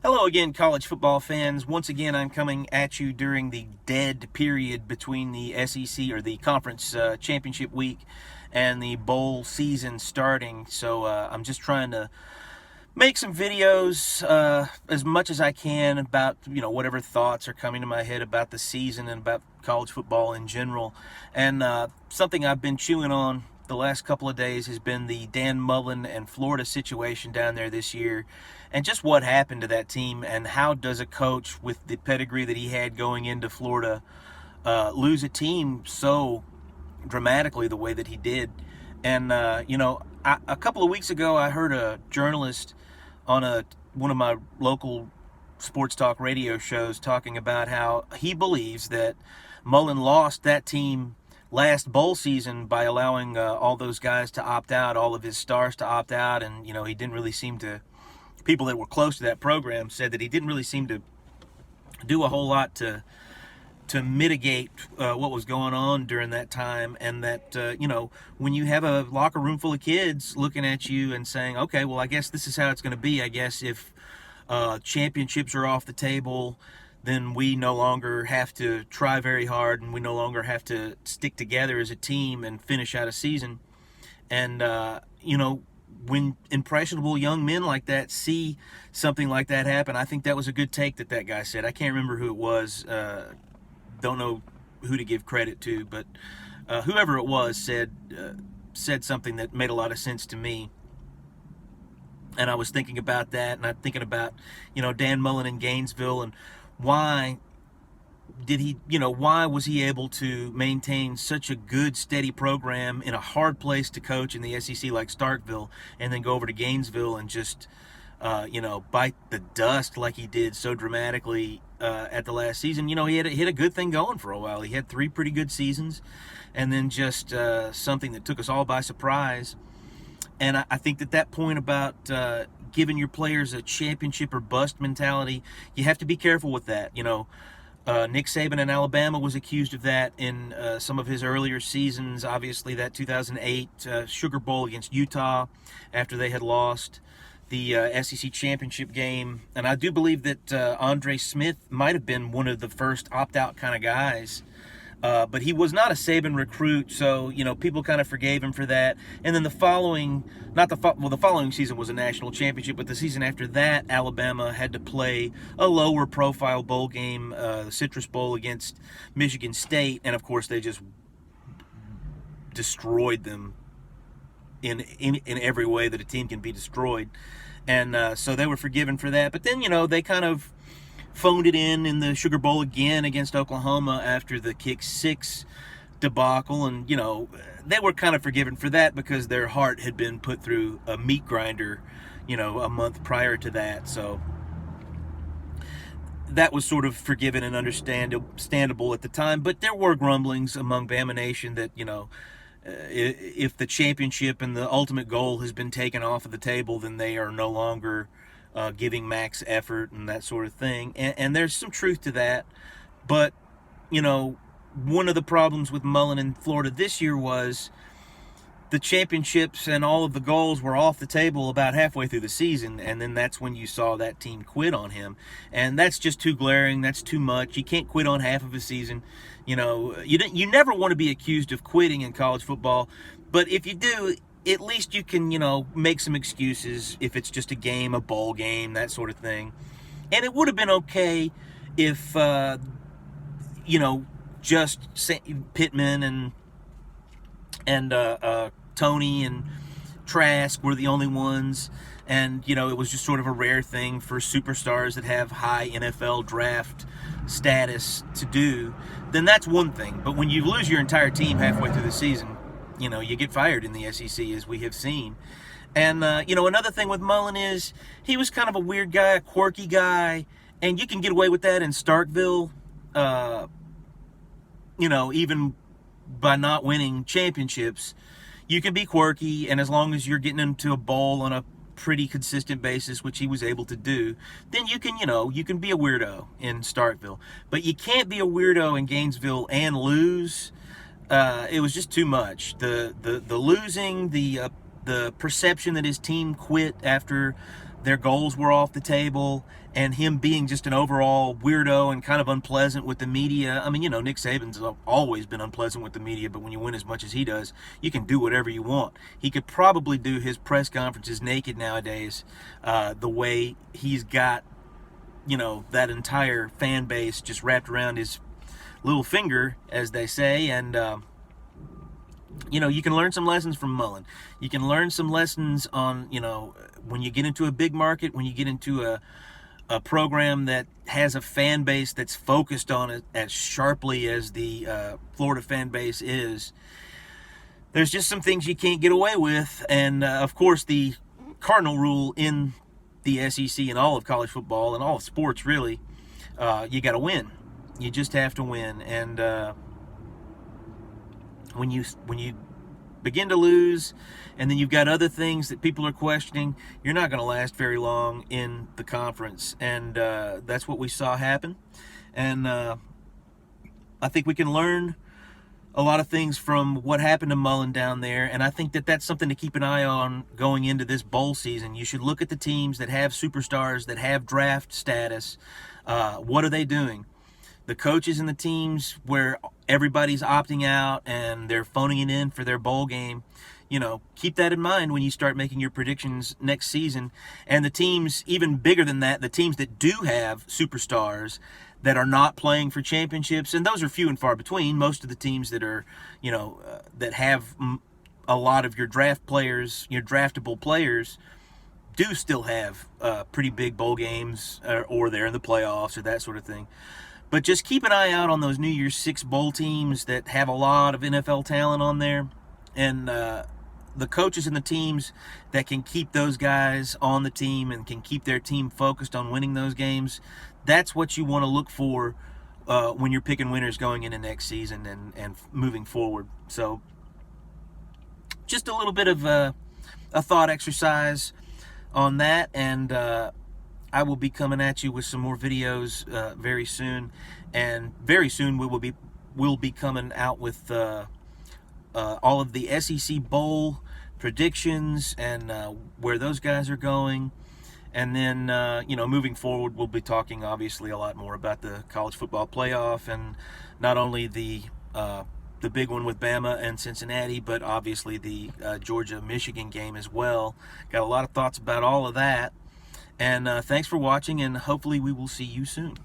Hello again, college football fans. Once again, I'm coming at you during the dead period between the SEC or the conference championship week and the bowl season starting. So I'm just trying to make some videos as much as I can about whatever thoughts are coming to my head about the season and about college football in general. And something I've been chewing on the last couple of days has been the Dan Mullen and Florida situation down there this year, and just what happened to that team, and how does a coach with the pedigree that he had going into Florida lose a team so dramatically the way that he did. And a couple of weeks ago I heard a journalist on one of my local sports talk radio shows talking about how he believes that Mullen lost that team last bowl season by allowing all those guys to opt out, all of his stars to opt out. And he didn't really seem to, people that were close to that program said that he didn't really seem to do a whole lot to mitigate what was going on during that time. And that when you have a locker room full of kids looking at you and saying, okay, well, I guess this is how it's going to be. I guess if championships are off the table, then we no longer have to try very hard, and we no longer have to stick together as a team and finish out a season. And when impressionable young men like that see something like that happen, I think that was a good take that guy said. I can't remember who it was. Don't know who to give credit to, but whoever it was said something that made a lot of sense to me. And I was thinking about that, and I'm thinking about Dan Mullen in Gainesville, and why was he able to maintain such a good, steady program in a hard place to coach in the SEC like Starkville, and then go over to Gainesville and just bite the dust like he did so dramatically at the last season. He had a good thing going for a while. He had 3 pretty good seasons, and then just something that took us all by surprise. And I think that point about giving your players a championship or bust mentality, you have to be careful with that. Nick Saban in Alabama was accused of that in some of his earlier seasons. Obviously, that 2008 Sugar Bowl against Utah after they had lost the SEC championship game. And I do believe that Andre Smith might have been one of the first opt-out kind of guys. But he was not a Saban recruit, so people kind of forgave him for that. And then the following season was a national championship, but the season after that, Alabama had to play a lower profile bowl game, the Citrus Bowl against Michigan State, and of course they just destroyed them in every way that a team can be destroyed. And so they were forgiven for that. But then they kind of phoned it in the Sugar Bowl again against Oklahoma after the kick 6 debacle, and they were kind of forgiven for that because their heart had been put through a meat grinder a month prior to that. So that was sort of forgiven and understandable at the time. But there were grumblings among Bama Nation that if the championship and the ultimate goal has been taken off of the table, then they are no longer giving max effort and that sort of thing. And there's some truth to that. But, one of the problems with Mullen in Florida this year was the championships and all of the goals were off the table about halfway through the season. And then that's when you saw that team quit on him. And that's just too glaring. That's too much. You can't quit on half of a season. You never want to be accused of quitting in college football. But if you do, at least you can, make some excuses if it's just a game, a bowl game, that sort of thing. And it would have been okay if, just Pittman and Tony and Trask were the only ones. And, it was just sort of a rare thing for superstars that have high NFL draft status to do. Then that's one thing. But when you lose your entire team halfway through the season, you get fired in the SEC, as we have seen. And, another thing with Mullen is he was kind of a weird guy, a quirky guy, and you can get away with that in Starkville, even by not winning championships. You can be quirky, and as long as you're getting into a bowl on a pretty consistent basis, which he was able to do, then you can be a weirdo in Starkville. But you can't be a weirdo in Gainesville and lose. It was just too much. The losing, the perception that his team quit after their goals were off the table, and him being just an overall weirdo and kind of unpleasant with the media. I mean, you know, Nick Saban's always been unpleasant with the media, but when you win as much as he does, you can do whatever you want. He could probably do his press conferences naked nowadays, the way he's got, you know, that entire fan base just wrapped around his little finger, as they say. And you know, you can learn some lessons from Mullen. You can learn some lessons on, you know, when you get into a big market, when you get into a program that has a fan base that's focused on it as sharply as the Florida fan base is. There's just some things you can't get away with. And of course, the cardinal rule in the SEC and all of college football and all of sports, really, you got to win. You just have to win. And when you begin to lose, and then you've got other things that people are questioning, you're not going to last very long in the conference. And that's what we saw happen. And I think we can learn a lot of things from what happened to Mullen down there, and I think that that's something to keep an eye on going into this bowl season. You should look at the teams that have superstars, that have draft status. What are they doing? The coaches and the teams where everybody's opting out and they're phoning it in for their bowl game, you know, keep that in mind when you start making your predictions next season. And the teams, even bigger than that, the teams that do have superstars that are not playing for championships, and those are few and far between. Most of the teams that are, you know, that have a lot of your draft players, your draftable players, do still have pretty big bowl games, or they're in the playoffs or that sort of thing. But just keep an eye out on those New Year's Six bowl teams that have a lot of NFL talent on there, and the coaches and the teams that can keep those guys on the team and can keep their team focused on winning those games. That's what you want to look for when you're picking winners going into next season and moving forward. So just a little bit of a thought exercise on that, and I will be coming at you with some more videos very soon, and very soon we'll be coming out with all of the SEC bowl predictions and where those guys are going. And then, you know, moving forward, we'll be talking obviously a lot more about the college football playoff, and not only the big one with Bama and Cincinnati, but obviously the Georgia-Michigan game as well. Got a lot of thoughts about all of that. And thanks for watching, and hopefully we will see you soon.